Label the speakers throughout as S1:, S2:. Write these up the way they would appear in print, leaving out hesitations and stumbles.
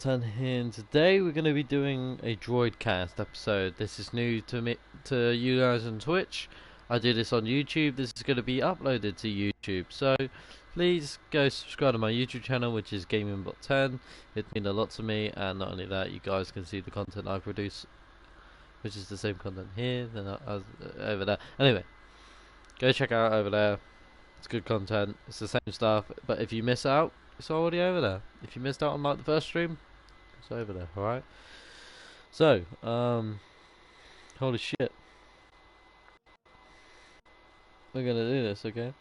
S1: Ep.1 here, and today we're going to be doing a Droidcast episode. This is new to me, to you guys on Twitch. I do this on YouTube. This is going to be uploaded to YouTube, so please go subscribe to my YouTube channel, which is Ep.1. It means a lot to me, and not only that, you guys can see the content I produce, which is the same content here than over there. Anyway, go check out over there. It's good content. It's the same stuff, but if you miss out, it's already over there. If you missed out on like the first stream, it's over there. All right. So, holy shit, we're gonna do this, okay?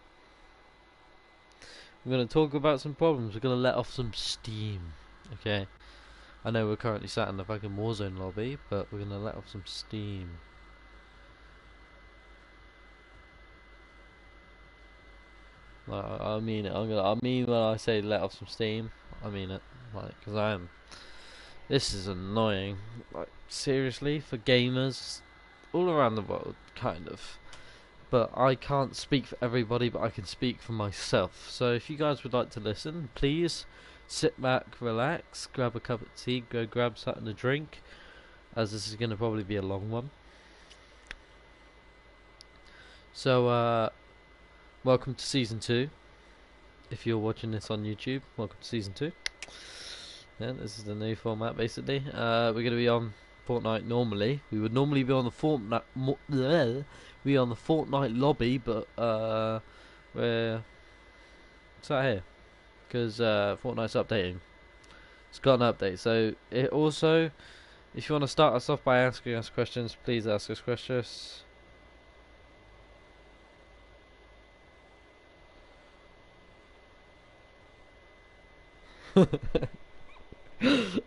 S1: We're gonna talk about some problems. We're gonna let off some steam, okay? I know we're currently sat in the fucking Warzone lobby, but we're gonna let off some steam. I mean it. I mean when I say let off some steam, I mean it. Like, cause I am. This is annoying. Like, seriously, for gamers all around the world, kind of. But I can't speak for everybody, but I can speak for myself. So if you guys would like to listen, please sit back, relax, grab a cup of tea, go grab something to drink, as this is going to probably be a long one. So, welcome to Season 2. If you're watching this on YouTube, welcome to Season 2. Yeah, this is the new format, basically. We're going to be on Fortnite normally. We would normally be on the Fortnite... on the Fortnite lobby, but, we're... sat here. Because, Fortnite's updating. It's got an update, so it also... If you want to start us off by asking us questions, please ask us questions.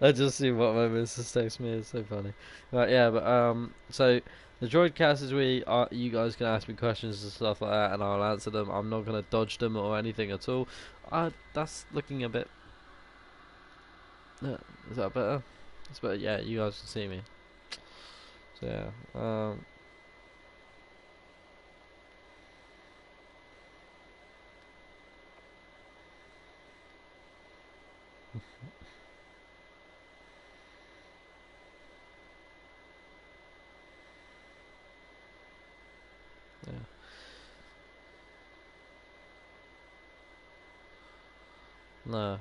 S1: I just see what my missus text me. It's so funny. Right, yeah, but so the Droidcast is where you guys can ask me questions and stuff like that, and I'll answer them. I'm not gonna dodge them or anything at all. That's looking a bit. Is that better? It's better. Yeah, you guys can see me. So yeah. Yeah. No.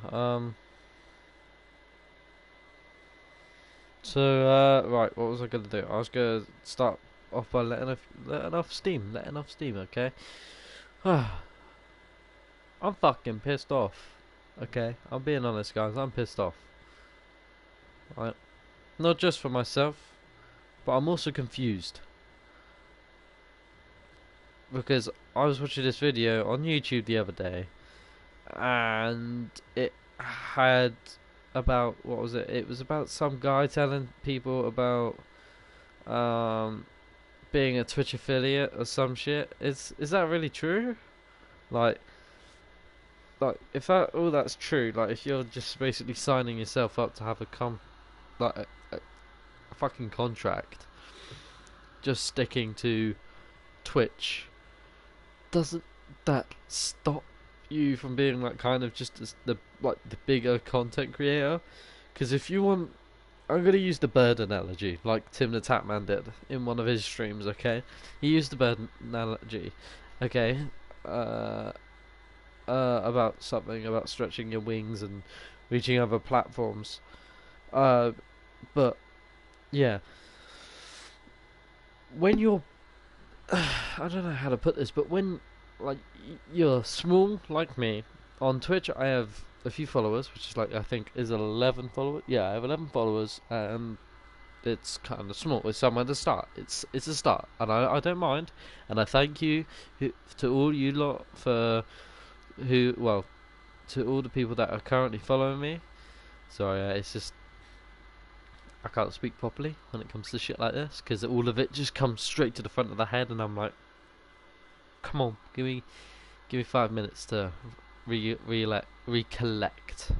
S1: So right, what was I gonna do? I was gonna start off by letting off steam, okay? I'm fucking pissed off. Okay, I'm being honest, guys. I'm pissed off. Right, not just for myself, but I'm also confused because I was watching this video on YouTube the other day, and it had about what was it? It was about some guy telling people about being a Twitch affiliate or some shit. Is that really true? Like, if all that's true, like if you're just basically signing yourself up to have like a fucking contract, just sticking to Twitch, doesn't that stop you from being like kind of just the bigger content creator? Because if you want, I'm gonna use the bird analogy, like Tim the Tatman did in one of his streams. Okay, he used the bird analogy. Okay, about something about stretching your wings and reaching other platforms. But yeah, when you're, I don't know how to put this, but when like you're small like me on Twitch, I have a few followers, which is like I think is 11 followers. Yeah, I have 11 followers, and it's kind of small. It's somewhere to start. It's a start, and I don't mind, and I thank you to all you lot for to all the people that are currently following me. Sorry, it's just I can't speak properly when it comes to shit like this because all of it just comes straight to the front of the head, and I'm like, come on, give me 5 minutes to recollect.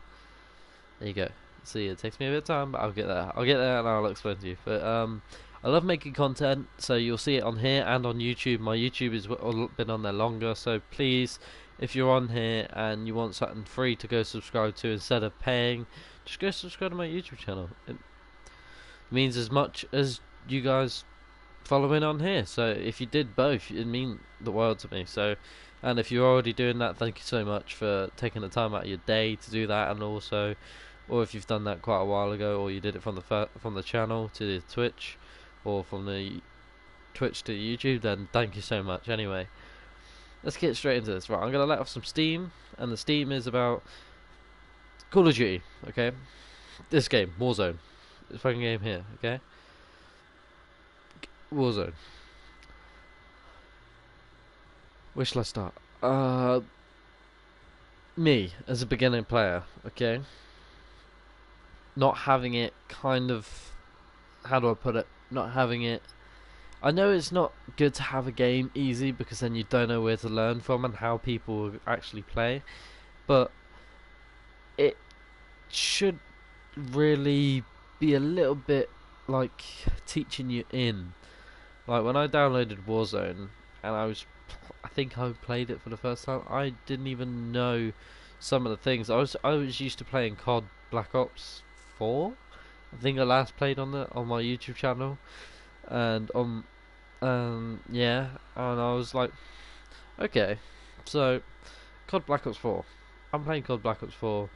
S1: There you go. See, it takes me a bit of time, but I'll get there. And I'll explain to you. But I love making content, so you'll see it on here and on YouTube. My YouTube has been on there longer, so please, if you're on here and you want something free to go subscribe to instead of paying, just go subscribe to my YouTube channel. It means as much as you guys following on here. So if you did both, it'd mean the world to me. So, and if you're already doing that, thank you so much for taking the time out of your day to do that. And also, or if you've done that quite a while ago, or you did it from the channel to the Twitch, or from the Twitch to YouTube, then thank you so much. Anyway, let's get straight into this. Right, I'm gonna let off some steam, and the steam is about Call of Duty. Okay, this game, Warzone, this fucking game here. Okay, Warzone. Where shall I start? Me as a beginning player. Okay, not having it kind of, how do I put it? Not having it. I know it's not good to have a game easy because then you don't know where to learn from and how people actually play, but it should really be a little bit like teaching you in. Like when I downloaded Warzone and I think I played it for the first time, I didn't even know some of the things. I was used to playing COD Black Ops 4. I think I last played on my YouTube channel, and yeah, and I was like, okay, so COD Black Ops 4. I'm playing COD Black Ops 4.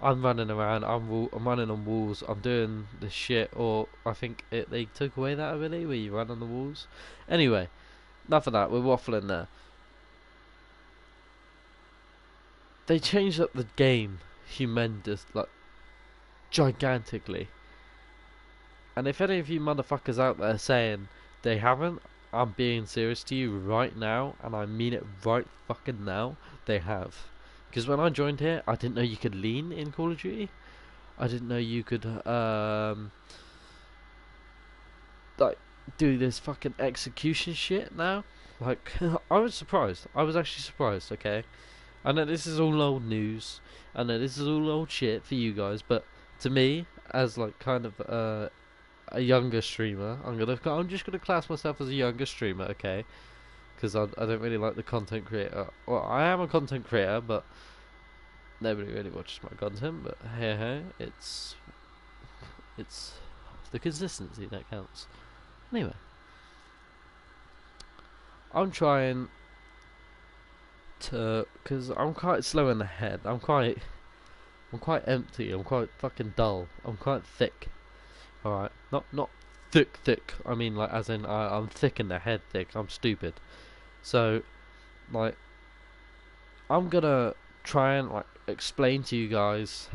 S1: I'm running around. I'm running on walls. I'm doing this shit. Or I think they took away that ability where you run on the walls. Anyway, enough of that. We're waffling there. They changed up the game humongous, like gigantically. And if any of you motherfuckers out there saying they haven't, I'm being serious to you right now, and I mean it right fucking now. They have. Because when I joined here, I didn't know you could lean in Call of Duty. I didn't know you could like do this fucking execution shit now. Like I was surprised. I was actually surprised. Okay, I know this is all old news. I know this is all old shit for you guys, but to me, as like kind of a younger streamer, I'm just gonna class myself as a younger streamer. Okay, because I don't really like the content creator. Well, I am a content creator, but nobody really watches my content. But hey, it's the consistency that counts. Anyway, I'm trying to, because I'm quite slow in the head. I'm quite empty. I'm quite fucking dull. I'm quite thick. All right, not thick. I mean like as in I'm thick in the head. Thick. I'm stupid. So, like, I'm gonna try and like explain to you guys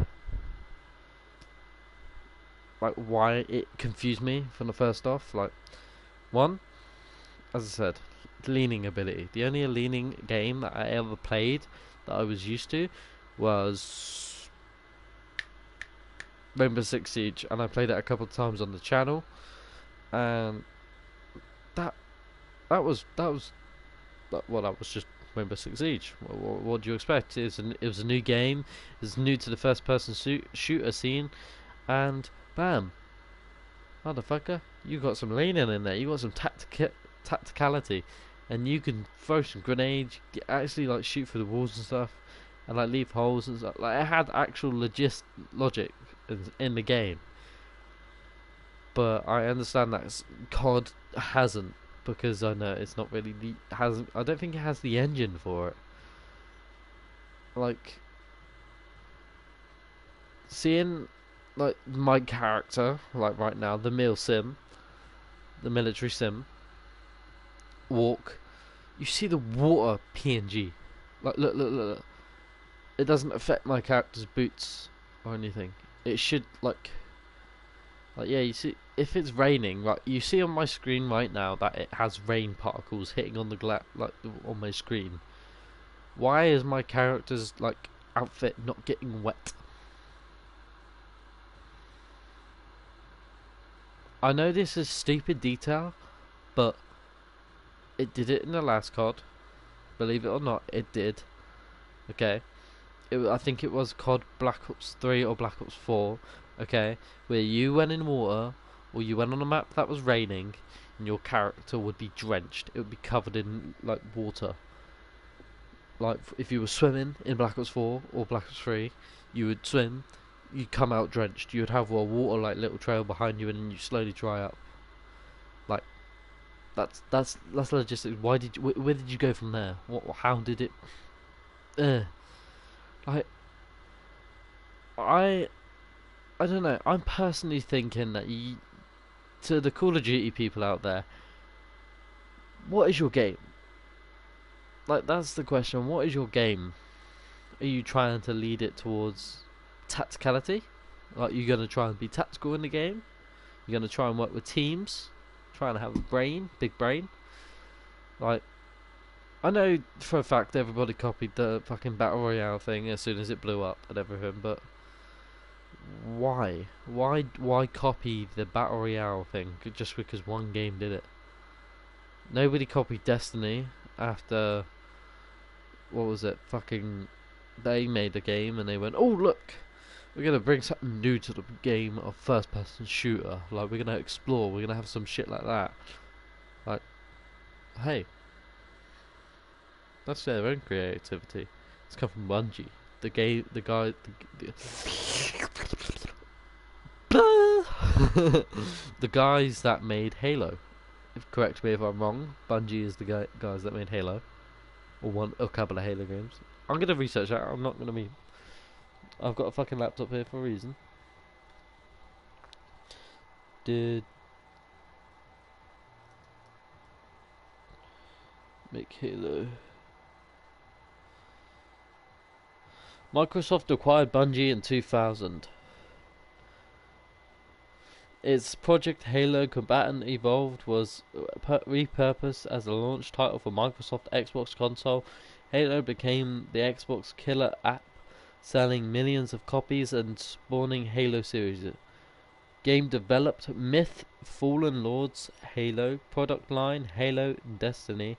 S1: like why it confused me from the first off. Like, one, as I said, leaning ability. The only leaning game that I ever played that I was used to was Rainbow Six Siege, and I played it a couple of times on the channel, and that was well, that was just Rainbow Six Siege. What do you expect? It was a new game. It's new to the first-person shooter scene, and bam, motherfucker, you got some leaning in there. You got some tacticality, and you can throw some grenades. You actually like shoot through the walls and stuff, and like leave holes and stuff. Like it had actual logic in the game. But I understand that COD hasn't, because I know it's not really hasn't. I don't think it has the engine for it. Like seeing like my character, like right now, the military sim, walk. You see the water PNG. Like look. It doesn't affect my character's boots or anything. It should like yeah, you see, if it's raining, like you see on my screen right now that it has rain particles hitting on the on my screen. Why is my character's like outfit not getting wet? I know this is stupid detail, but it did it in the last COD. Believe it or not, it did. Okay, I think it was COD Black Ops 3 or Black Ops 4. Okay, where you went in water, or you went on a map that was raining, and your character would be drenched. It would be covered in like water. Like if you were swimming in Black Ops 4 or Black Ops 3, you would swim, you come out drenched. You would have a water like little trail behind you, and then you slowly dry up. Like that's logistics. Why did you, where did you go from there? What? How did it? Like I I don't know. I'm personally thinking that to the Call of Duty people out there, what is your game? Like that's the question. What is your game? Are you trying to lead it towards tacticality? Like you're gonna try and be tactical in the game? You're gonna try and work with teams? Trying to have a brain, big brain? Like I know for a fact everybody copied the fucking battle royale thing as soon as it blew up and everything, but why? Why copy the battle royale thing just because one game did it? Nobody copied Destiny after what was it? Fucking they made a game and they went, "Oh look, we're gonna bring something new to the game of first-person shooter. Like we're gonna explore. We're gonna have some shit like that." Like, hey, that's their own creativity. It's come from Bungie. The game, the guy, the guys that made Halo. Correct me if I'm wrong. Bungie is the guys that made Halo, or a couple of Halo games. I'm gonna research that. I'm not gonna be. I've got a fucking laptop here for a reason. Did make Halo. Microsoft acquired Bungie in 2000. Its Project Halo Combatant Evolved was repurposed as a launch title for Microsoft Xbox console. Halo became the Xbox killer app, selling millions of copies and spawning Halo series. Game developed Myth, Fallen Lords, Halo, product line, Halo, Destiny.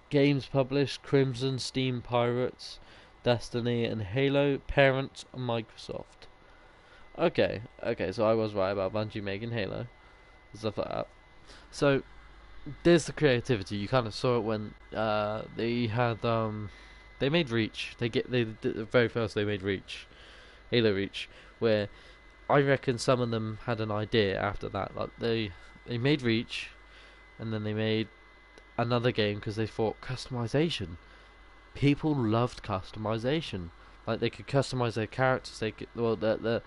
S1: Games published Crimson, Steam Pirates, Destiny, and Halo. Parent Microsoft. Okay, so I was right about Bungie making Halo and stuff like that. So there's the creativity. You kind of saw it when they had they made Reach. They did the very first they made Reach, Halo Reach, where I reckon some of them had an idea after that. Like they made Reach, and then they made another game because they thought customization. People loved customization. Like they could customize their characters. They could, well, the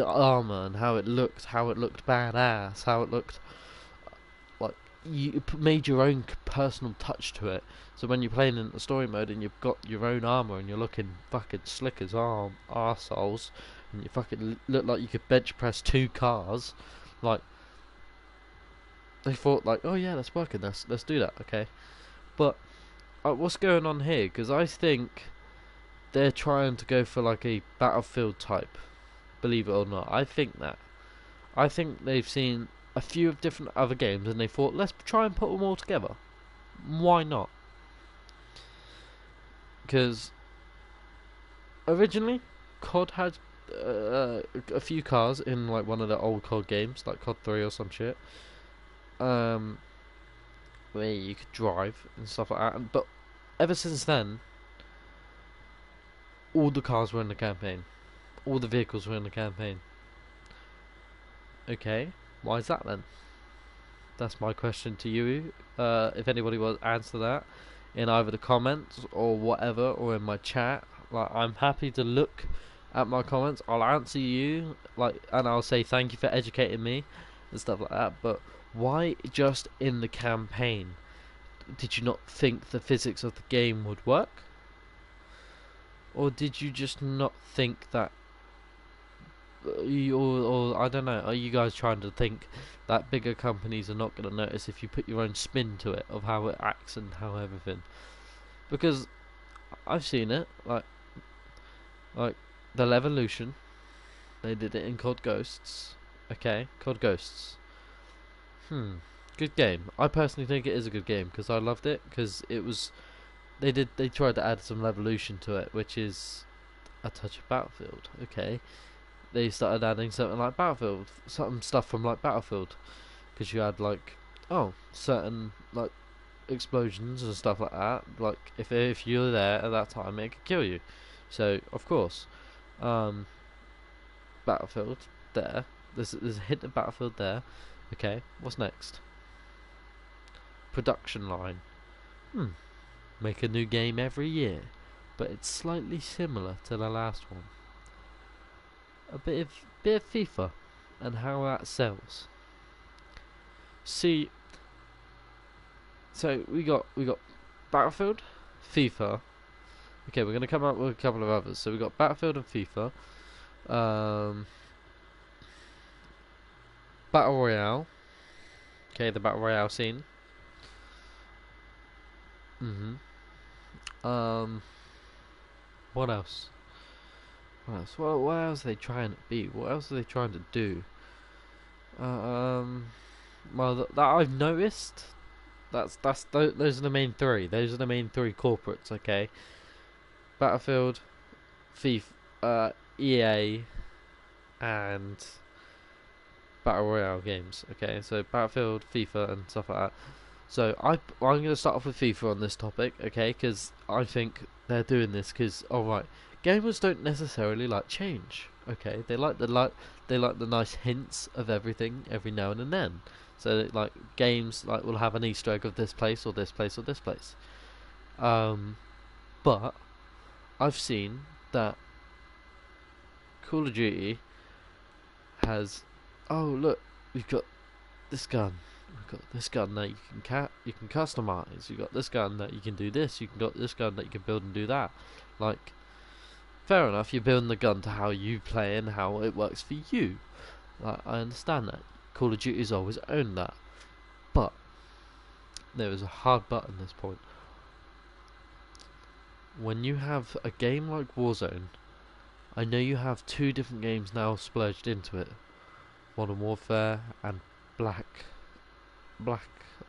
S1: armor and how it looked badass, how it looked like you made your own personal touch to it. So when you're playing in the story mode and you've got your own armor and you're looking fucking slick as arseholes, and you fucking look like you could bench press 2 cars, like they thought like, oh yeah, that's working. Let's do that, okay. But what's going on here? Because I think they're trying to go for like a Battlefield type. Believe it or not, I think that. I think they've seen a few of different other games and they thought, let's try and put them all together. Why not? Because originally, COD had a few cars in like one of the old COD games, like COD 3 or some shit. Where you could drive and stuff like that. But ever since then, all the cars were in the campaign. All the vehicles were in the campaign. Okay, why is that then? That's my question to you. If anybody wants to answer that in either the comments or whatever, or in my chat, like I'm happy to look at my comments. I'll answer you, like, and I'll say thank you for educating me and stuff like that. But why just in the campaign? Did you not think the physics of the game would work? Or did you just not think that or I don't know, are you guys trying to think that bigger companies are not going to notice if you put your own spin to it of how it acts and how everything? Because I've seen it, like the Levolution, they did it in COD Ghosts. Okay, COD Ghosts. Good game. I personally think it is a good game because I loved it because it was they tried to add some Levolution to it, which is a touch of Battlefield. Okay, they started adding something like Battlefield, some stuff from like Battlefield, because you had like certain like explosions and stuff like that. Like if you're there at that time, it could kill you. So of course, um, Battlefield there. There's a hint of Battlefield there. Okay, what's next? Production line. Make a new game every year, but it's slightly similar to the last one. A bit of FIFA and how that sells. See, so we got Battlefield, FIFA. Okay, we're gonna come up with a couple of others. So we got Battlefield and FIFA. Battle Royale. Okay, the Battle Royale scene. What else? What else? What else are they trying to be? What else are they trying to do? Well, that I've noticed. Those are the main three. Those are the main three corporates. Okay, Battlefield, FIFA, EA, and Battle Royale games. Okay, so Battlefield, FIFA, and stuff like that. So I'm going to start off with FIFA on this topic, okay? Because I think they're doing this because, alright, gamers don't necessarily like change. Okay, they like the nice hints of everything every now and then. So like games like will have an Easter egg of this place or this place or this place. But I've seen that Call of Duty has, oh look, we've got this gun. We've got this gun that you can customize. You've got this gun that you can do this. Got this gun that you can build and do that. Like, fair enough, you're building the gun to how you play and how it works for you. Like, I understand that. Call of Duty's always owned that. But there is a hard but at this point. When you have a game like Warzone, I know you have two different games now splurged into it. Modern Warfare and Black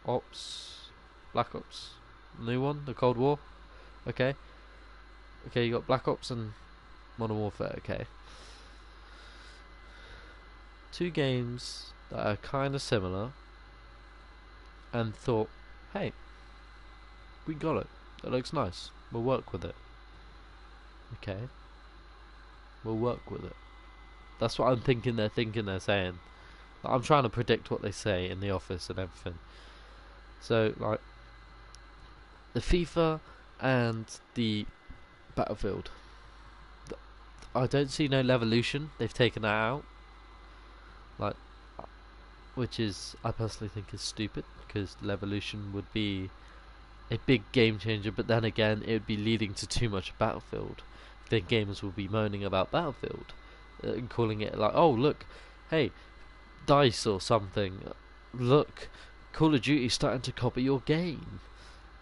S1: Ops, new one, the Cold War. Okay, you got Black Ops and Modern Warfare. Okay, two games that are kind of similar, and thought, hey, we got it. It looks nice. We'll work with it. Okay, we'll work with it. That's what I'm thinking. They're saying. I'm trying to predict what they say in the office and everything. So, like, the FIFA and the Battlefield. I don't see no Levolution. They've taken that out. Like, which is, I personally think is stupid, because Levolution would be a big game changer, but then again, it would be leading to too much Battlefield. Then gamers will be moaning about Battlefield. And calling it like, oh, look, hey, DICE or something, look, Call of Duty starting to copy your game.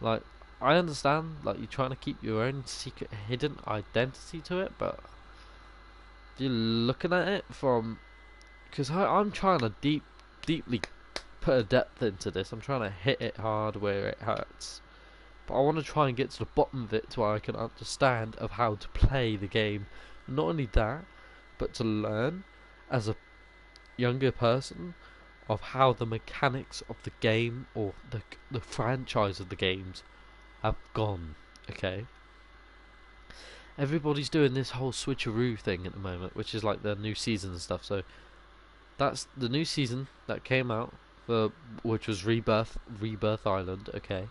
S1: Like, I understand, like, you're trying to keep your own secret hidden identity to it, but if you're looking at it from, because I'm trying to deeply put a depth into this. I'm trying to hit it hard where it hurts, but I want to try and get to the bottom of it so I can understand of how to play the game. Not only that, but to learn as a younger person of how the mechanics of the game or the franchise of the games have gone. Okay, everybody's doing this whole switcheroo thing at the moment, which is like the new season and stuff. So that's the new season that came out, which was Rebirth Island. Okay,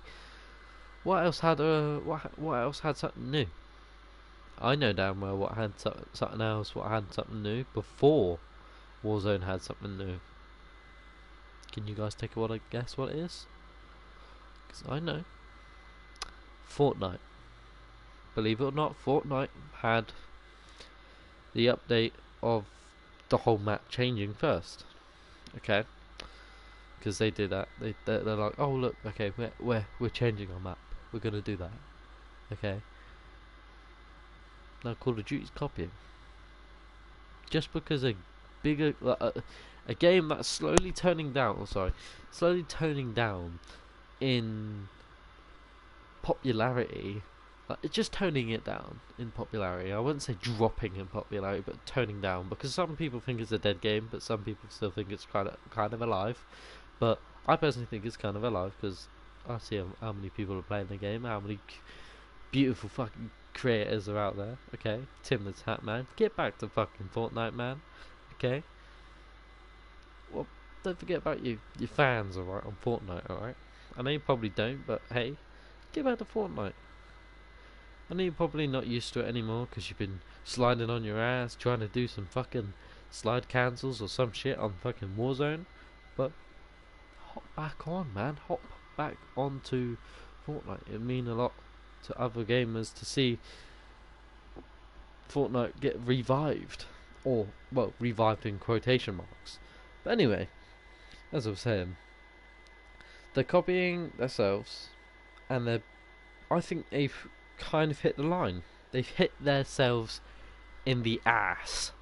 S1: what else had something new? I know damn well what had something else. What had something new before Warzone had something new. Can you guys take a guess what it is? Because I know. Fortnite. Believe it or not, Fortnite had the update of the whole map changing first. Okay. Because they did that. They're like, oh look, okay, we're changing our map. We're gonna do that. Okay. Now Call of Duty's copying. Just because a bigger a game that's slowly toning down in popularity. Like, it's just toning it down in popularity. I wouldn't say dropping in popularity, but toning down, because some people think it's a dead game, but some people still think it's kind of alive. But I personally think it's kind of alive, because I see how many people are playing the game, how many beautiful fucking creators are out there. Okay, Tim the Tap Man, get back to fucking Fortnite, man. Okay, well, don't forget about your fans, alright, on Fortnite, alright. I know you probably don't, but hey, get back to Fortnite. I know you're probably not used to it anymore because you've been sliding on your ass trying to do some fucking slide cancels or some shit on fucking Warzone, but hop back on, man. Hop back onto Fortnite. It'd mean a lot to other gamers to see Fortnite get revived, or well, revived in quotation marks. But anyway, as I was saying, they're copying themselves, and I think they've kind of hit the line. They've hit themselves in the ass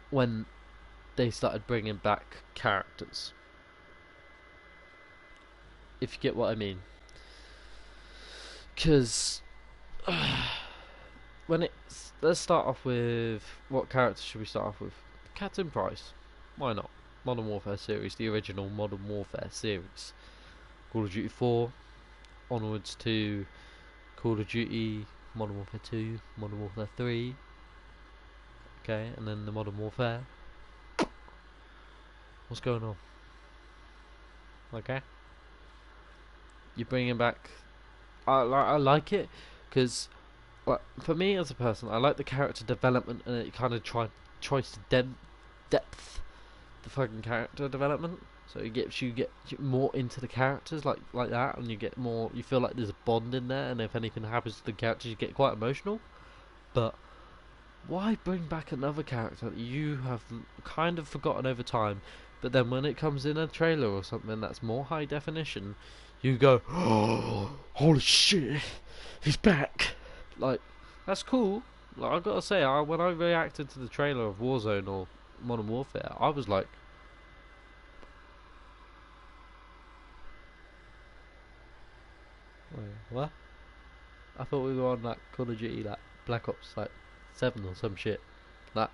S1: when they started bringing back characters. If you get what I mean. Because let's start off with, what character should we start off with? Captain Price. Why not? Modern Warfare series, the original Modern Warfare series. Call of Duty 4 onwards to Call of Duty Modern Warfare 2, Modern Warfare 3. Okay, and then the Modern Warfare. What's going on? Okay, you're bringing back. I like it because, well, for me as a person, I like the character development, and it kind of tries to depth the fucking character development. So it gets you get more into the characters like that, and you get more. You feel like there's a bond in there, and if anything happens to the characters, you get quite emotional. But why bring back another character that you have kind of forgotten over time? But then when it comes in a trailer or something that's more high definition, you go, oh, holy shit, he's back. Like, that's cool. Like, I gotta say, when I reacted to the trailer of Warzone or Modern Warfare, I was like, wait, what? I thought we were on like Call of Duty, like Black Ops, like 7 or some shit. Like,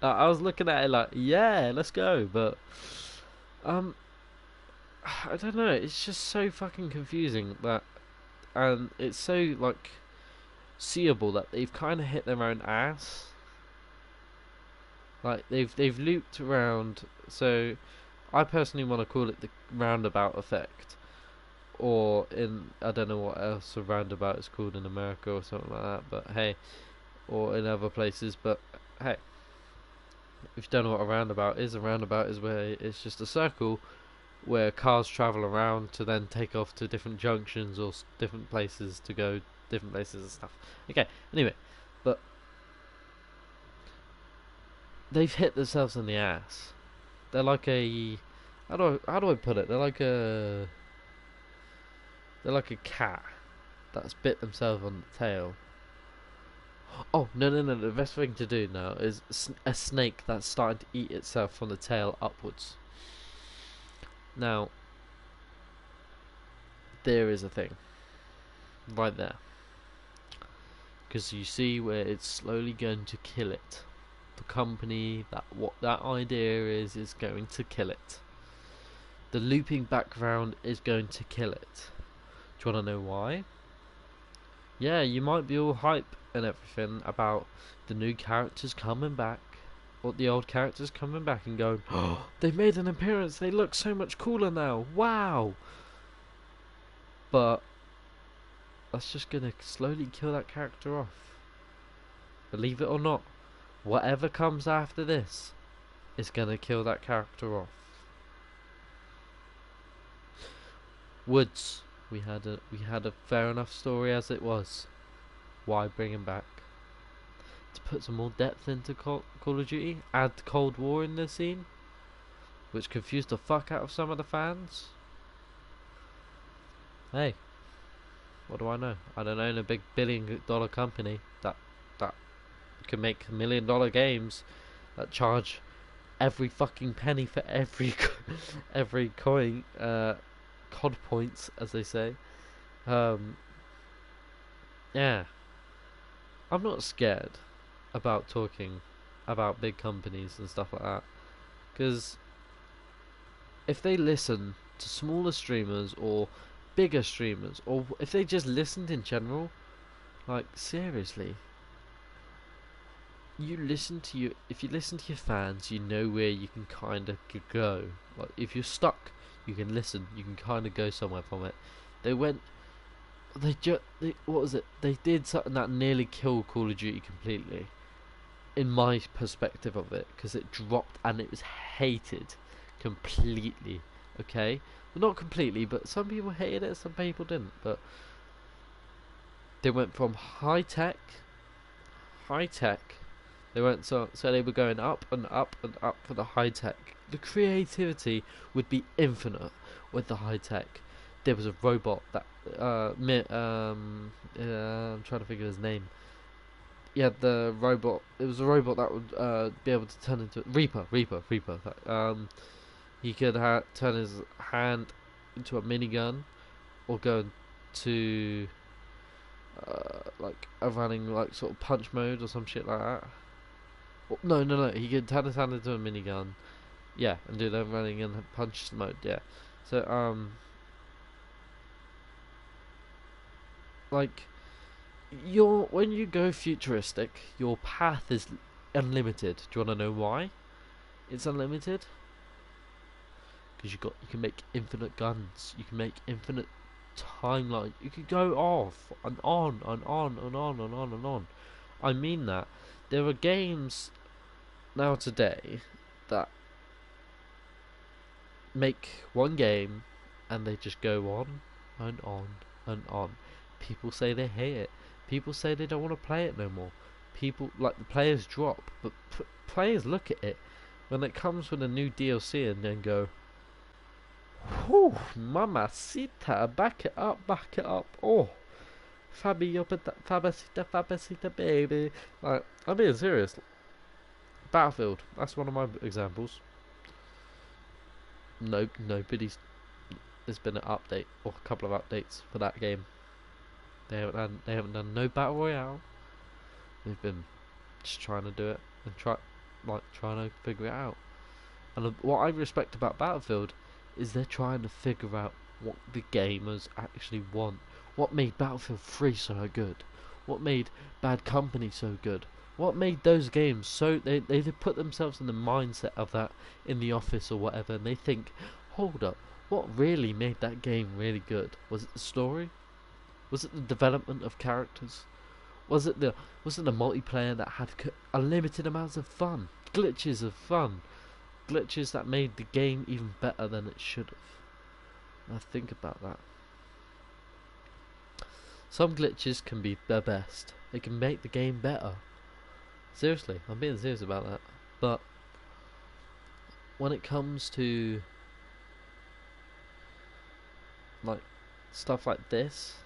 S1: I was looking at it like, yeah, let's go, but um, I don't know. It's just so fucking confusing that, and it's so like seeable that they've kind of hit their own ass. Like they've looped around. So I personally want to call it the roundabout effect, or in I don't know what else a roundabout is called in America or something like that. But hey, or in other places. But hey, if you don't know what a roundabout is where it's just a circle where cars travel around to then take off to different junctions or different places to go different places and stuff. Okay, anyway, but they've hit themselves in the ass. They're like a how do I put it? They're like a cat that's bit themselves on the tail. Oh no! The best thing to do now is a snake that's starting to eat itself from the tail upwards. Now, there is a thing right there, because you see where it's slowly going to kill it. The company that what that idea is going to kill it. The looping background is going to kill it. Do you want to know why? Yeah, you might be all hype and everything about the new characters coming back, or the old characters coming back and going, oh, they made an appearance, they look so much cooler now, wow! But that's just gonna slowly kill that character off. Believe it or not, whatever comes after this is gonna kill that character off. Woods, we had a fair enough story as it was. Why bring him back? To put some more depth into Call of Duty, add Cold War in the scene, which confused the fuck out of some of the fans. Hey, what do I know? I don't own a big $1 billion company that can make $1 million games that charge every fucking penny for every every coin, COD points, as they say. Yeah, I'm not scared about talking about big companies and stuff like that, because if they listen to smaller streamers or bigger streamers, or if they just listened in general, like seriously, if you listen to your fans, you know where you can kind of go. Like if you're stuck, you can listen, you can kind of go somewhere from it. They went, what was it? They did something that nearly killed Call of Duty completely, in my perspective of it, because it dropped and it was hated completely. Okay, well, not completely, but some people hated it, some people didn't. But they went from high tech. They went so they were going up and up and up for the high tech. The creativity would be infinite with the high tech. There was a robot that I'm trying to figure his name. Yeah, the robot. It was a robot that would be able to turn into Reaper. He could turn his hand into a minigun, or go to like a running like sort of punch mode or some shit like that. No. He could turn his hand into a minigun. Yeah, and do the running and punch mode. Yeah. So like when you go futuristic, your path is unlimited. Do you want to know why it's unlimited? Because you can make infinite guns. You can make infinite timeline. You could go off and on and on and on and on and on. I mean that. There are games now today that make one game and they just go on and on and on. People say they hate it. People say they don't want to play it no more. People, like, the players drop, but players look at it when it comes with a new DLC and then go, "Whew, mamacita, back it up, back it up. Oh, Fabacita, baby." Like, I'm being serious. Battlefield, that's one of my examples. Nobody's. There's been an update or a couple of updates for that game. They haven't done no battle royale. They've been just trying to do it and trying to figure it out. And what I respect about Battlefield is they're trying to figure out what the gamers actually want. What made Battlefield 3 so good? What made Bad Company so good? What made those games so they put themselves in the mindset of that in the office or whatever, and they think, hold up, what really made that game really good? Was it the story? Was it the development of characters? Was it the multiplayer that had unlimited amounts of fun, glitches of fun, glitches that made the game even better than it should have? Now think about that. Some glitches can be the best. They can make the game better. Seriously, I'm being serious about that. But when it comes to like stuff like this,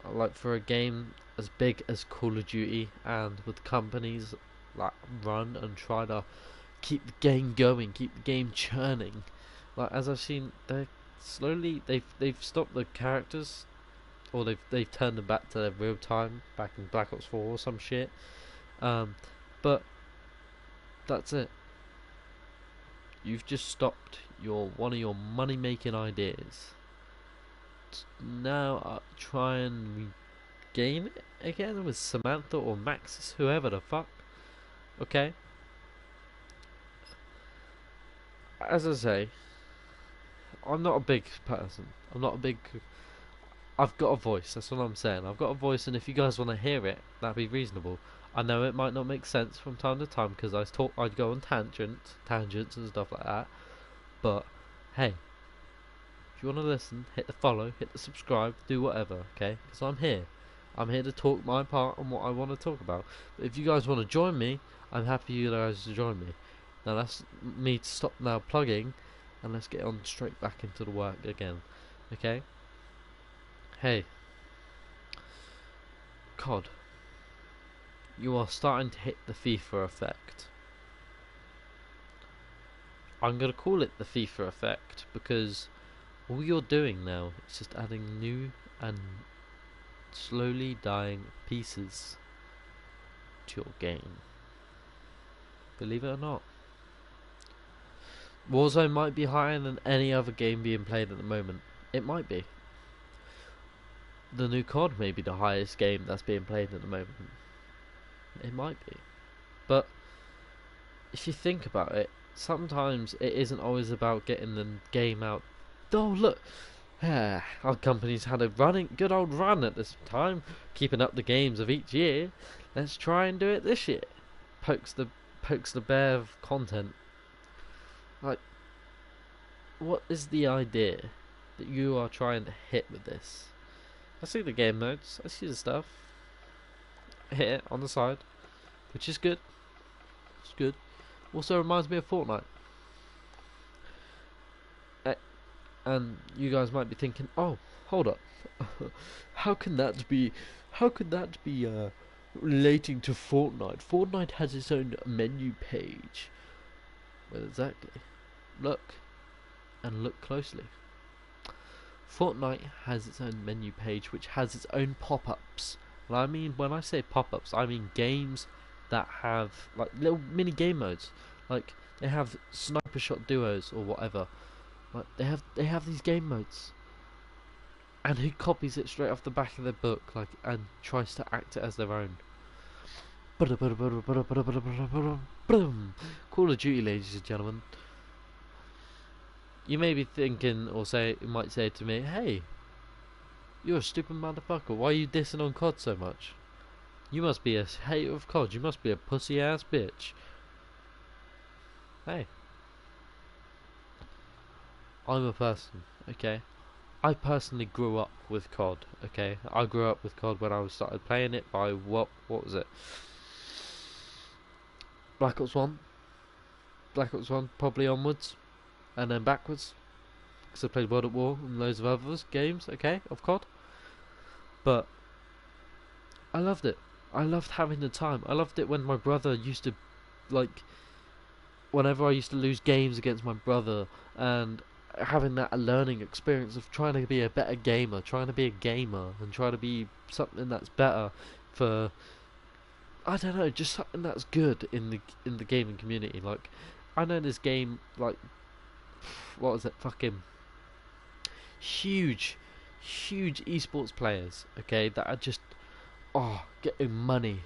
S1: like for a game as big as Call of Duty, and with companies like run and try to keep the game going, keep the game churning. Like as I've seen, they've stopped the characters, or they've turned them back to their real time, back in Black Ops 4 or some shit. But that's it. You've just stopped one of your money making ideas. Now try and regain it again with Samantha or Maxis, whoever the fuck. Okay. As I say, I'm not a big person. I've got a voice. That's what I'm saying. I've got a voice, and if you guys want to hear it, that'd be reasonable. I know it might not make sense from time to time because I'd go on tangents and stuff like that. But hey, if you want to listen, hit the follow, hit the subscribe, do whatever, okay? Because I'm here. I'm here to talk my part on what I want to talk about. But if you guys want to join me, I'm happy you guys to join me. Now that's me to stop now plugging, and let's get on straight back into the work again, okay? Hey, COD, you are starting to hit the FIFA effect. I'm going to call it the FIFA effect because all you're doing now is just adding new and slowly dying pieces to your game. Believe it or not. Warzone might be higher than any other game being played at the moment. It might be. The new COD may be the highest game that's being played at the moment. It might be. But if you think about it, sometimes it isn't always about getting the game out. Oh look, our company's had a good old run at this time, keeping up the games of each year. Let's try and do it this year. Pokes the bear of content. Like, what is the idea that you are trying to hit with this? I see the game modes, I see the stuff. Hit it on the side, which is good. It's good. Also reminds me of Fortnite. And you guys might be thinking, oh, hold up. How can that be? How could that be relating to Fortnite? Fortnite has its own menu page. Well, exactly. Look, and look closely. Fortnite has its own menu page, which has its own pop-ups. And I mean, when I say pop-ups, I mean games that have like little mini game modes. Like they have sniper shot duos or whatever. Like they have these game modes. And who copies it straight off the back of their book, like, and tries to act it as their own? Call of Duty, ladies and gentlemen. You may be thinking, or might say to me, "Hey, you're a stupid motherfucker. Why are you dissing on COD so much? You must be a hater of COD. You must be a pussy ass bitch." Hey, I'm a person, okay? I personally grew up with COD, okay? I grew up with COD when I started playing it by what was it? Black Ops 1? Black Ops 1 probably onwards, and then backwards. Because I played World at War and loads of other games, okay, of COD. But I loved it. I loved having the time. I loved it when my brother used to, like, whenever I used to lose games against my brother, and having that learning experience of trying to be a better gamer, trying to be a gamer, and trying to be something that's better for, I don't know, just something that's good in the gaming community. Like, I know this game, like, what was it, fucking huge esports players, okay, that are just getting money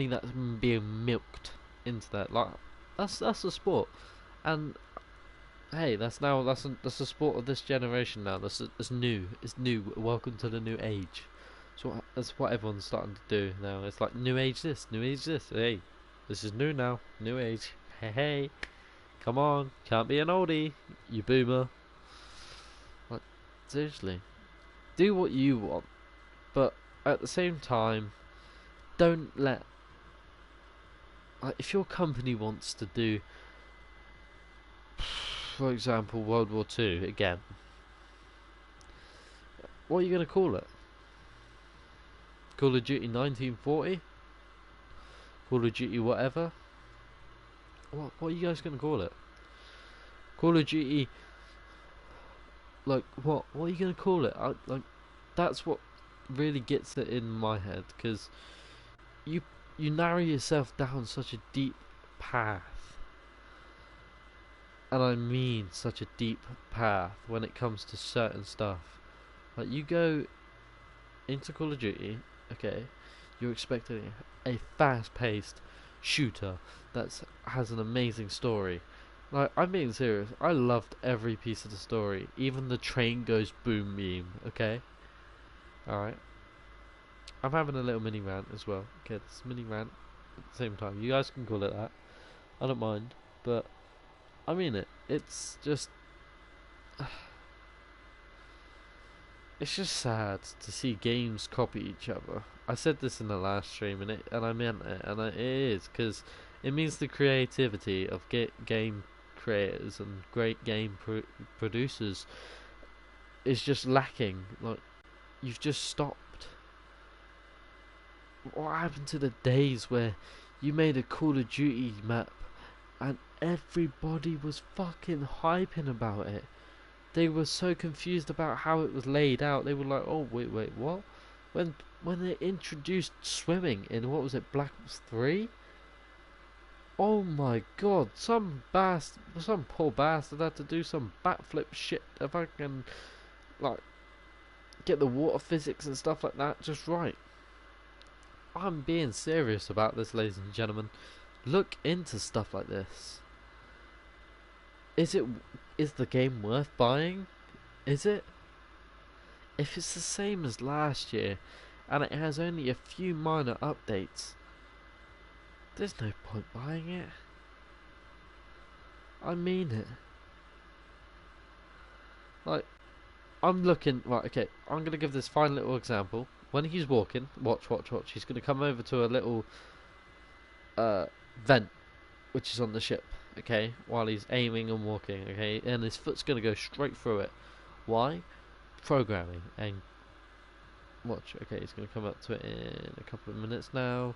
S1: that's being milked into that. Like, that's a sport, and hey, that's a sport of this generation now. That's new. It's new. Welcome to the new age. So that's what everyone's starting to do now. It's like new age this, new age this. Hey, this is new now. New age. Hey, come on, can't be an oldie, you boomer. Like, seriously, do what you want, but at the same time, don't let. Like, if your company wants to do, for example, World War Two again, what are you going to call it? Call of Duty 1940? Call of Duty whatever? What are you guys going to call it? Call of Duty, like, what are you going to call it? Like, that's what really gets it in my head, because you narrow yourself down such a deep path, and I mean such a deep path when it comes to certain stuff. Like, you go into Call of Duty, okay, you're expecting a fast-paced shooter that has an amazing story. Like, I'm being serious. I loved every piece of the story, even the train goes boom meme. Okay, all right. I'm having a little mini rant as well. Okay, this mini rant at the same time. You guys can call it that. I don't mind, but I mean it. It's just. It's just sad to see games copy each other. I said this in the last stream, and I meant it, and it is, because it means the creativity of game creators and great game producers is just lacking. Like, you've just stopped. What happened to the days where you made a Call of Duty map and everybody was fucking hyping about it? They were so confused about how it was laid out. They were like, "Oh, wait, what?" When they introduced swimming in, what was it, Black Ops 3? Oh my god, some poor bastard had to do some backflip shit if I can, like, get the water physics and stuff like that just right. I'm being serious about this, ladies and gentlemen. Look into stuff like this. Is the game worth buying? Is it? If it's the same as last year and it has only a few minor updates, there's no point buying it. I mean it. Like, I'm looking, right, okay, I'm gonna give this fine little example. When he's walking, watch, he's gonna come over to a little vent which is on the ship, okay, while he's aiming and walking, okay, and his foot's gonna go straight through it. Why? Programming. And watch, okay, he's gonna come up to it in a couple of minutes now.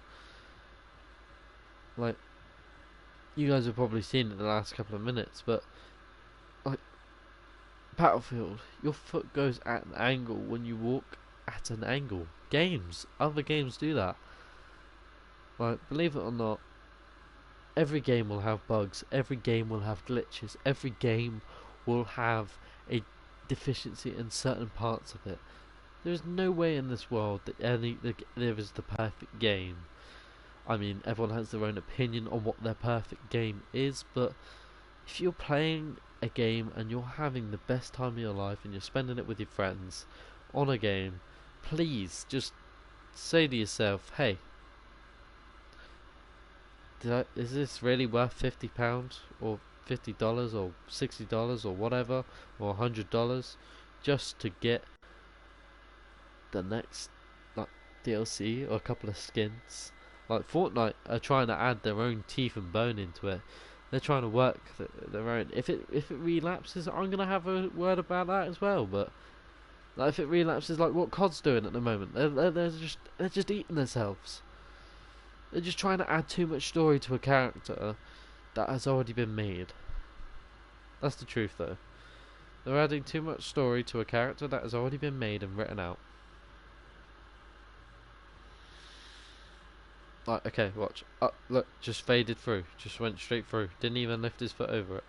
S1: Like, you guys have probably seen it the last couple of minutes, but like, Battlefield, your foot goes at an angle when you walk at an angle. Other games do that. Like, believe it or not, every game will have bugs, every game will have glitches, every game will have a deficiency in certain parts of it. There is no way in this world that there is the perfect game. I mean, everyone has their own opinion on what their perfect game is, but if you're playing a game and you're having the best time of your life and you're spending it with your friends on a game, please just say to yourself, hey, is this really worth £50 or $50 or $60 or whatever, or $100 just to get the next, like, DLC or a couple of skins? Like, Fortnite are trying to add their own teeth and bone into it. They're trying to work their own. If it relapses, I'm gonna have a word about that as well. But like, if it relapses, like what COD's doing at the moment, they're just eating themselves. They're just trying to add too much story to a character that has already been made. That's the truth, though. They're adding too much story to a character that has already been made and written out. Like, okay, watch. Look, just faded through. Just went straight through. Didn't even lift his foot over it.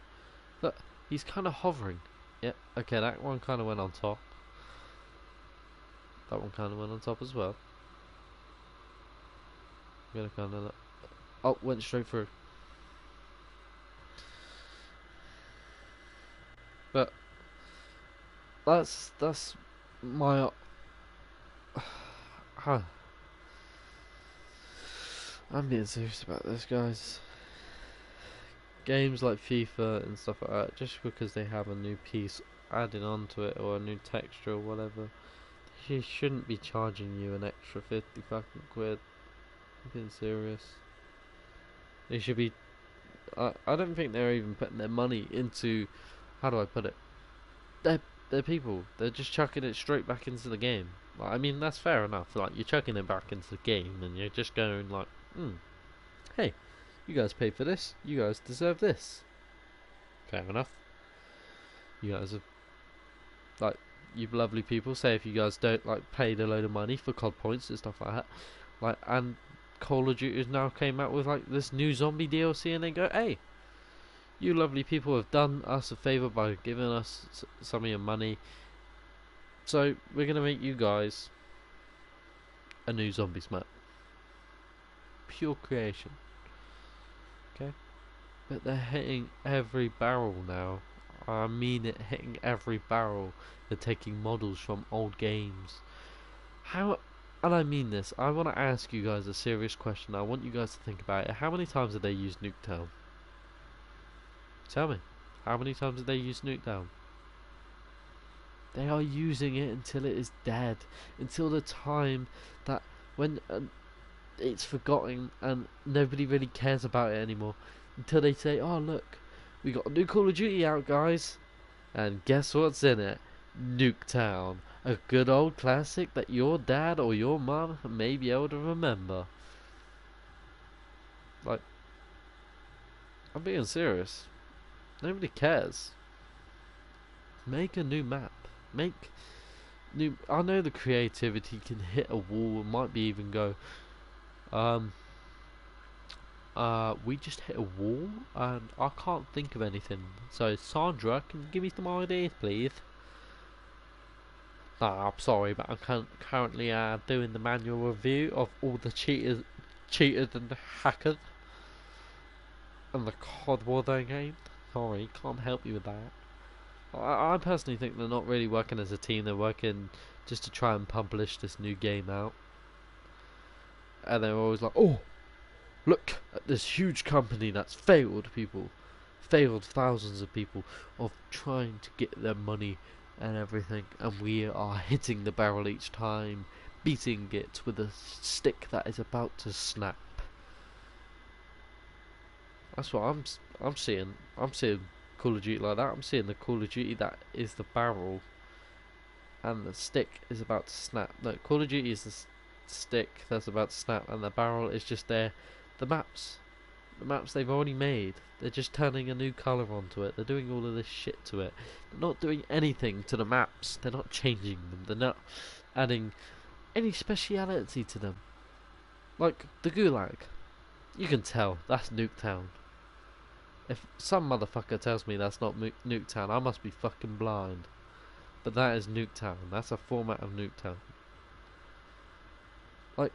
S1: Look, he's kind of hovering. Yeah, okay, that one kind of went on top. That one kind of went on top as well. I'm gonna kind of look. Oh, went straight through. But that's my huh. I'm being serious about this, guys. Games like FIFA and stuff like that, just because they have a new piece added onto it or a new texture or whatever, they shouldn't be charging you an extra 50 fucking quid. I'm being serious. They should be. I don't think they're even putting their money into. How do I put it? They're people. They're just chucking it straight back into the game. Like, I mean, that's fair enough. Like, you're chucking it back into the game, and you're just going like, hey, you guys paid for this. You guys deserve this. Fair enough. You guys are, like, you lovely people. Say if you guys don't, like, paid a load of money for COD points and stuff like that, like, and Call of Duty has now came out with like this new zombie DLC, and they go, hey, you lovely people have done us a favour by giving us some of your money, so we're gonna make you guys a new zombies map. Pure creation. Okay? But they're hitting every barrel now. I mean it, hitting every barrel. They're taking models from old games. How, and I mean this, I want to ask you guys a serious question. I want you guys to think about it. How many times have they used Nuketown? Tell me. How many times have they used Nuketown? They are using it until it is dead. Until the time that when it's forgotten and nobody really cares about it anymore. Until they say, oh look, we got a new Call of Duty out, guys. And guess what's in it? Nuketown. A good old classic that your dad or your mum may be able to remember. Like, I'm being serious. Nobody cares. Make a new map. Make new. I know the creativity can hit a wall. It might be even go. We just hit a wall, and I can't think of anything. So, Sandra, can you give me some ideas, please? Nah, I'm sorry, but I'm currently doing the manual review of all the cheaters and the hackers, and the COD Warzone game. Sorry, can't help you with that. I personally think they're not really working as a team. They're working just to try and publish this new game out, and they're always like, "Oh, look at this huge company that's failed people, failed thousands of people of trying to get their money and everything, and we are hitting the barrel each time, beating it with a stick that is about to snap." That's what I'm seeing. I'm seeing Call of Duty like that. I'm seeing the Call of Duty that is the barrel, and the stick is about to snap. No, Call of Duty is the stick that's about to snap, and the barrel is just there. The maps. The maps they've already made. They're just turning a new colour onto it. They're doing all of this shit to it. They're not doing anything to the maps. They're not changing them. They're not adding any speciality to them. Like the Gulag. You can tell that's Nuketown. If some motherfucker tells me that's not Nuketown, I must be fucking blind. But that is Nuketown. That's a format of Nuketown. Like,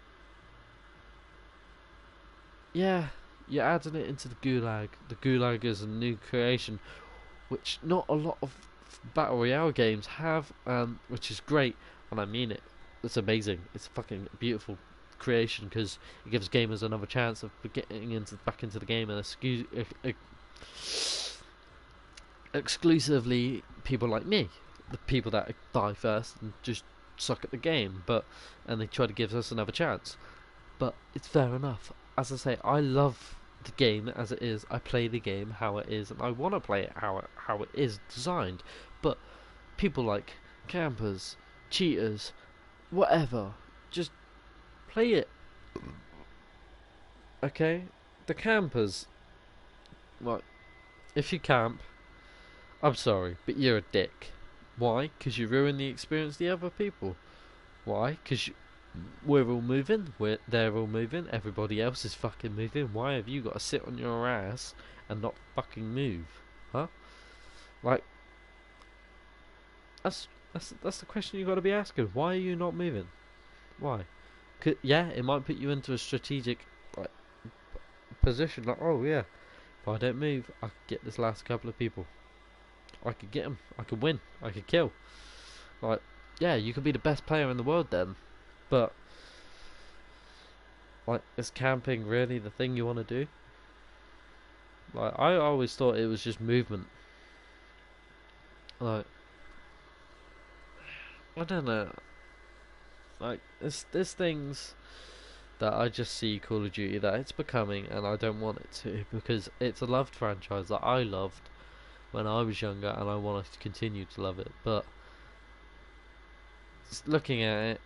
S1: yeah, you're adding it into the Gulag. The Gulag is a new creation, which not a lot of Battle Royale games have, which is great, and I mean it. It's amazing. It's a fucking beautiful creation because it gives gamers another chance of getting back into the game, and exclusively people like me, the people that die first and just suck at the game, and they try to give us another chance. But it's fair enough. As I say, I love the game as it is. I play the game how it is, and I want to play it how it is designed. But people like campers, cheaters, whatever, just play it. Okay? The campers, like, if you camp, I'm sorry, but you're a dick. Why? Because you ruin the experience of the other people. Why? Because we're all moving, they're all moving, everybody else is fucking moving. Why have you got to sit on your ass and not fucking move? Huh? Like, that's the question you got to be asking. Why are you not moving? Why? Yeah, it might put you into a strategic like position. Like, oh yeah, if I don't move, I could get this last couple of people. I could get them. I could win. I could kill. Like, yeah, you could be the best player in the world then, but like, is camping really the thing you want to do? Like, I always thought it was just movement. Like, I don't know. Like, there's things that I just see Call of Duty that it's becoming, and I don't want it to, because it's a loved franchise that I loved when I was younger, and I want to continue to love it. But looking at it,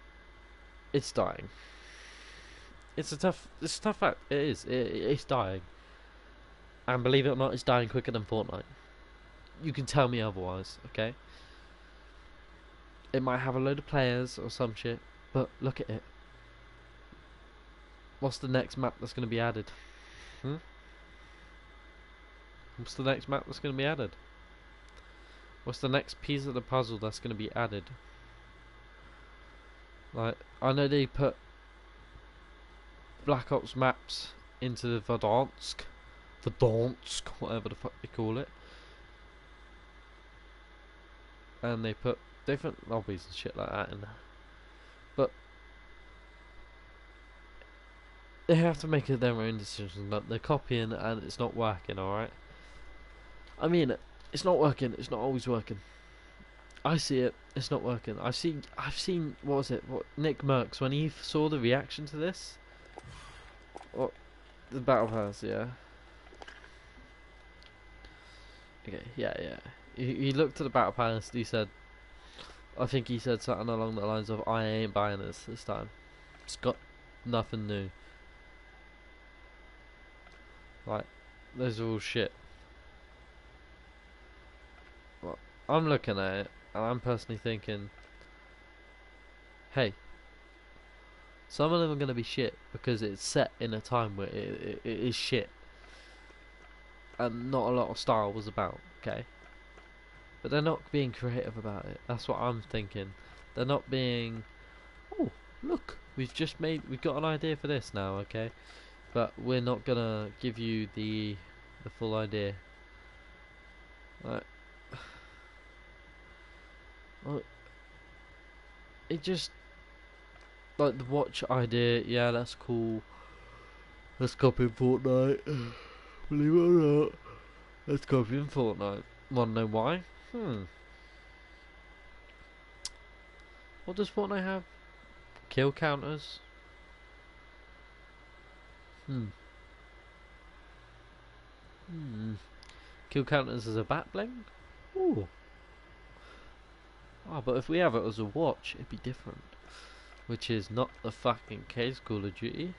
S1: it's dying. It's a tough fact. It is. It's dying. And believe it or not, it's dying quicker than Fortnite. You can tell me otherwise, okay? It might have a load of players or some shit, but look at it. What's the next map that's going to be added? What's the next map that's going to be added? What's the next piece of the puzzle that's going to be added? Like, I know they put Black Ops maps into the Verdansk, whatever the fuck they call it, and they put different lobbies and shit like that in there. But they have to make it their own decisions. That they're copying and it's not working. All right. I mean, it's not working. It's not always working. I see it. It's not working. I've seen. What was it? What Nick Merckx, when he saw the reaction to this? What, the Battle Pass? Yeah. Okay. Yeah. He looked at the Battle Pass. He said, I think he said something along the lines of, "I ain't buying this time. It's got nothing new." Like, those are all shit. Well, I'm looking at it, and I'm personally thinking, hey, Some of them are going to be shit because it's set in a time where it is shit and not a lot of style was about. Okay, but they're not being creative about it. That's what I'm thinking. They're not being. Oh, look, we've got an idea for this now. Okay, but we're not gonna give you the full idea. Like, well, it just like the watch idea. Yeah, that's cool. Let's copy in Fortnite. Believe it or not, let's copy in Fortnite. Wanna know why? What does Fortnite have? Kill counters? Hmm. Kill counters as a bat bling? Ooh. Oh, but if we have it as a watch, it'd be different. Which is not the fucking case, Call of Duty.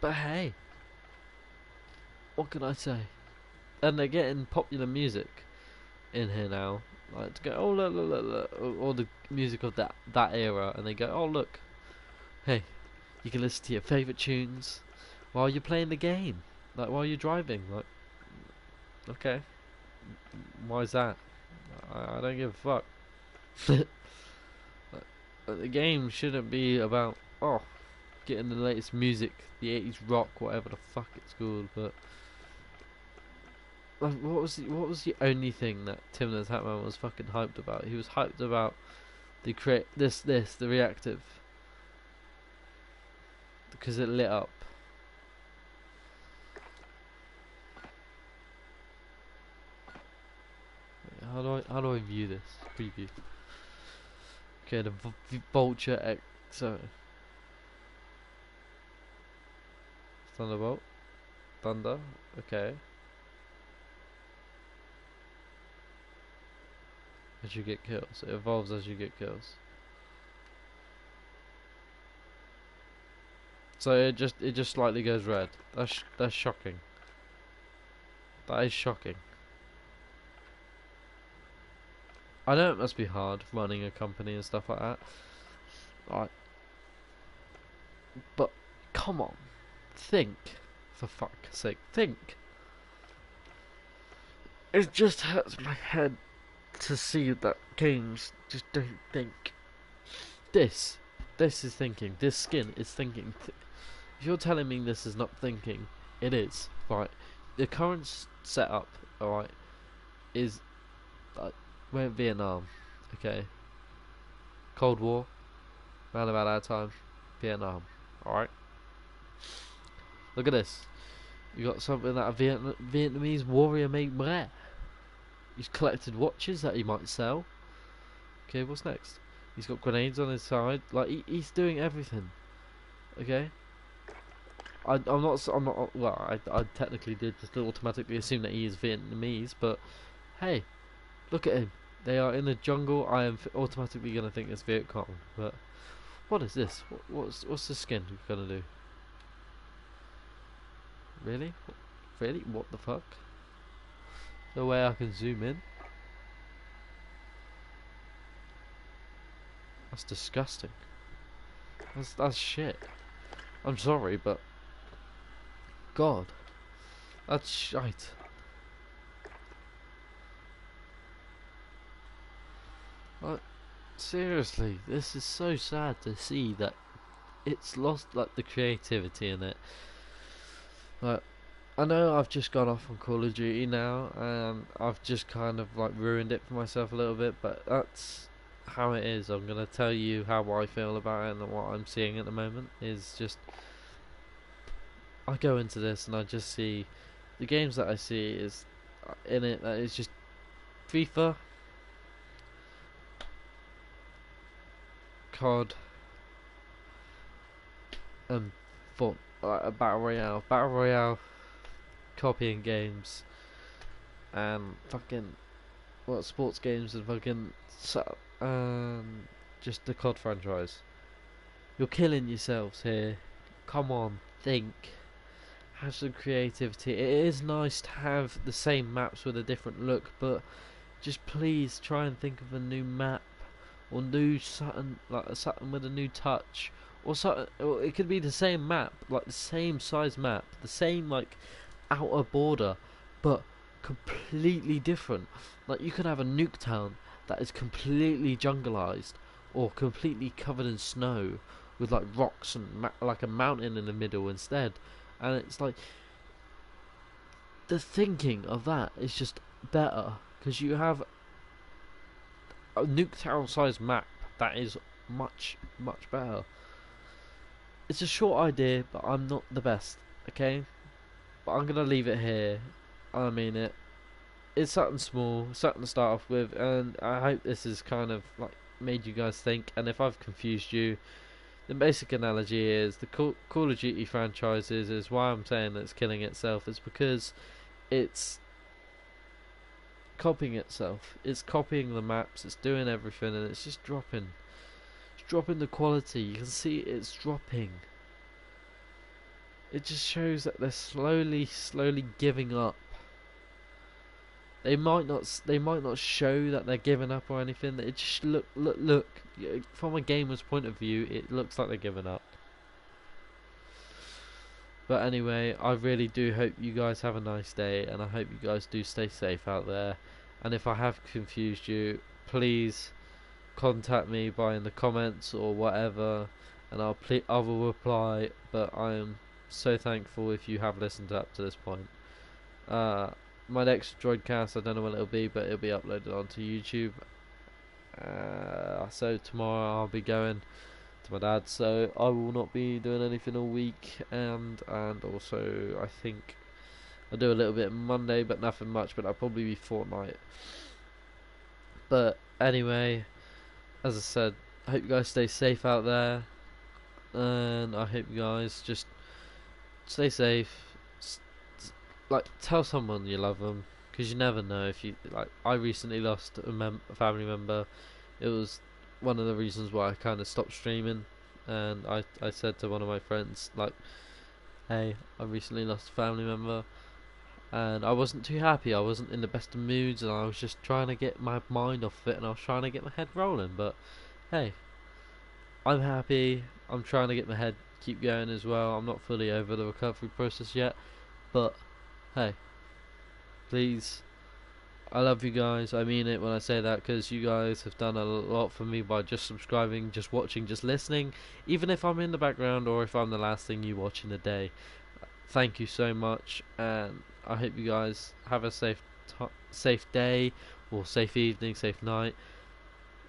S1: But hey, what can I say? And they're getting popular music in here now. Like to go, oh look, all the music of that era, and they go, oh look, hey, you can listen to your favourite tunes while you're playing the game, like while you're driving. Like, okay, why is that? I don't give a fuck. The game shouldn't be about getting the latest music, the 80s rock, whatever the fuck it's called. But what was the only thing that Tim the Tatman was fucking hyped about? He was hyped about the the reactive, because it lit up. How do I view this preview? Okay, the Vulture X Thunderbolt, Thunder. Okay. As you get kills, it evolves as you get kills. So it just slightly goes red. That's shocking. That is shocking. I know it must be hard running a company and stuff like that. Right. But come on, think, for fuck's sake, think. It just hurts my head to see that games just don't think. This is thinking. This skin is thinking. If you're telling me this is not thinking, it is. Right. The current setup, alright, is like we're in Vietnam. Okay. Cold War. Round about that time. Vietnam. Alright. Look at this. You got something that a Vietnamese warrior made rare. He's collected watches that he might sell. Okay, what's next? He's got grenades on his side. Like he's doing everything. Okay. I'm not. Well, I technically did just automatically assume that he is Vietnamese, but hey, look at him. They are in the jungle. I am automatically gonna think it's Viet Cong. But what is this? What's the skin gonna do? Really? Really? What the fuck? No way I can zoom in. That's disgusting. That's shit. I'm sorry, but God, that's shite. Like, seriously, this is so sad to see that it's lost like the creativity in it. Like, I know I've just gone off on Call of Duty now, and I've just kind of like ruined it for myself a little bit, but that's how it is. I'm gonna tell you how I feel about it, and what I'm seeing at the moment is just I go into this and I just see the games that I see is in it that is just FIFA, COD, and a battle royale, copying games, and fucking sports games and fucking just the COD franchise. You're killing yourselves here. Come on, think. Have some creativity. It is nice to have the same maps with a different look, but just please try and think of a new map or new something, like something with a new touch, or something. Or it could be the same map, like the same size map, the same like outer border, but completely different. Like you could have a Nuketown that is completely jungleized or completely covered in snow with like rocks and like a mountain in the middle instead, and it's like the thinking of that is just better because you have a Nuketown sized map that is much better. It's a short idea, but I'm not the best, okay? But I'm gonna leave it here. I mean it. It's something small, something to start off with, and I hope this has kind of like made you guys think. And if I've confused you, the basic analogy is the Call of Duty franchises is why I'm saying that it's killing itself. It's because it's copying itself. It's copying the maps. It's doing everything, and it's just dropping. It's dropping the quality. You can see it's dropping. It just shows that they're slowly giving up. They might not show that they're giving up or anything. It just look. From a gamer's point of view, it looks like they're giving up. But anyway, I really do hope you guys have a nice day, and I hope you guys do stay safe out there. And if I have confused you, please contact me by in the comments or whatever, and I will reply. But I am so thankful if you have listened up to this point. My next Droidcast, I don't know when it'll be, but it'll be uploaded onto YouTube. So tomorrow I'll be going to my dad's, so I will not be doing anything all week, and also I think I'll do a little bit Monday, but nothing much, but I'll probably be fortnight. But anyway, as I said, I hope you guys stay safe out there, and I hope you guys just stay safe. Like, tell someone you love them, because you never know. If you like, I recently lost a family member. It was one of the reasons why I kind of stopped streaming, and I said to one of my friends, like, hey, I recently lost a family member, and I wasn't too happy. I wasn't in the best of moods, and I was just trying to get my mind off it, and I was trying to get my head rolling. But hey, I'm happy. I'm trying to get my head keep going as well. I'm not fully over the recovery process yet, but hey, please, I love you guys. I mean it when I say that, because you guys have done a lot for me by just subscribing, just watching, just listening, even if I'm in the background or if I'm the last thing you watch in the day. Thank you so much, and I hope you guys have a safe day, or safe evening, safe night,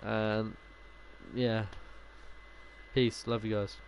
S1: and yeah, peace. Love you guys.